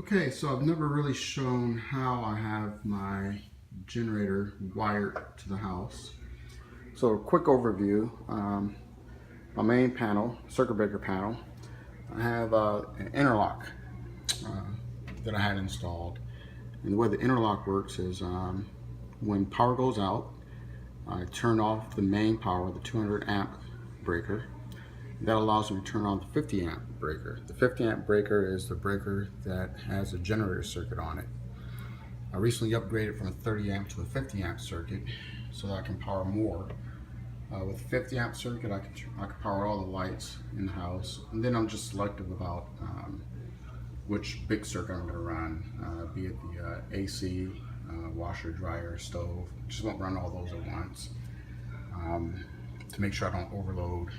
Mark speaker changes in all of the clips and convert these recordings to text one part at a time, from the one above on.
Speaker 1: Okay, so I've never really shown how I have my generator wired to the house. So a quick overview, my main panel, circuit breaker panel, I have an interlock that I had installed. And the way the interlock works is when power goes out, I turn off the main power, the 200 amp breaker. That allows me to turn on the 50 amp breaker. The 50 amp breaker is the breaker that has a generator circuit on it. I recently upgraded from a 30 amp to a 50 amp circuit so that I can power more. With the 50 amp circuit, I can power all the lights in the house, and then I'm just selective about which big circuit I'm going to run, be it the AC, washer, dryer, stove. Just won't run all those at once to make sure I don't overload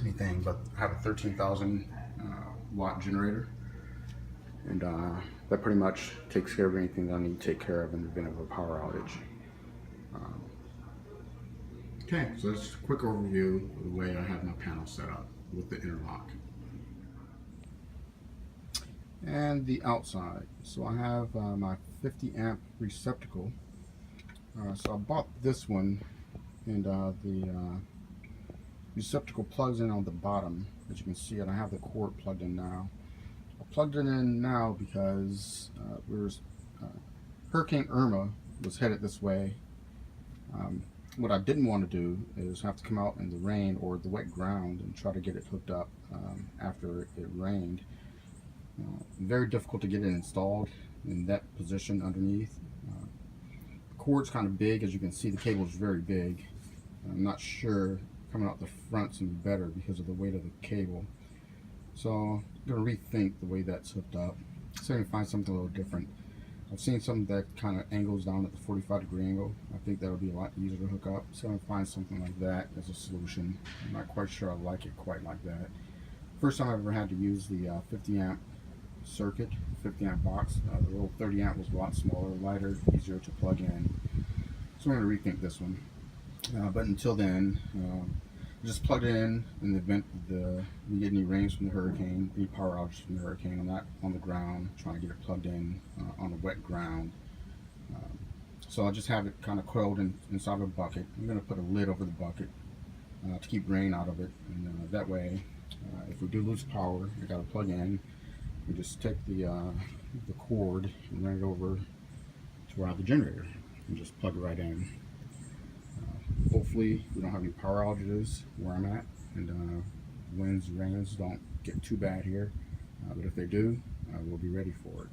Speaker 1: anything. But I have a 13,000 watt generator, and that pretty much takes care of anything that I need to take care of in the event of a power outage. Okay, so that's a quick overview of the way I have my panel set up with the interlock. And the outside. So I have my 50 amp receptacle. So I bought this one, and the receptacle plugs in on the bottom. As you can see it, I have the cord plugged in now. I plugged it in now because Hurricane Irma was headed this way. What I didn't want to do is have to come out in the rain or the wet ground and try to get it hooked up after it rained. Very difficult to get it installed in that position underneath. The cord's kind of big, as you can see. The cable is very big. I'm not sure coming out the front's any better because of the weight of the cable. So I'm going to rethink the way that's hooked up. See if I can find something a little different. I've seen some that kind of angles down at the 45-degree angle. I think that would be a lot easier to hook up. So I'm going to find something like that as a solution. I'm not quite sure I like it quite like that. First time I ever had to use the 50 amp circuit, 50 amp box. The little 30 amp was a lot smaller, lighter, easier to plug in. So I'm going to rethink this one. But until then, just plug it in the event we get any rains from the hurricane, any power outages from the hurricane. I'm not on the ground trying to get it plugged in on the wet ground. So I'll just have it kind of coiled inside of a bucket. I'm going to put a lid over the bucket to keep rain out of it. And that way, if we do lose power, I got to plug in. We just take the cord and run it over to where I have the generator and just plug it right in. Hopefully we don't have any power outages where I'm at, and winds, rains don't get too bad here, but if they do, we'll be ready for it.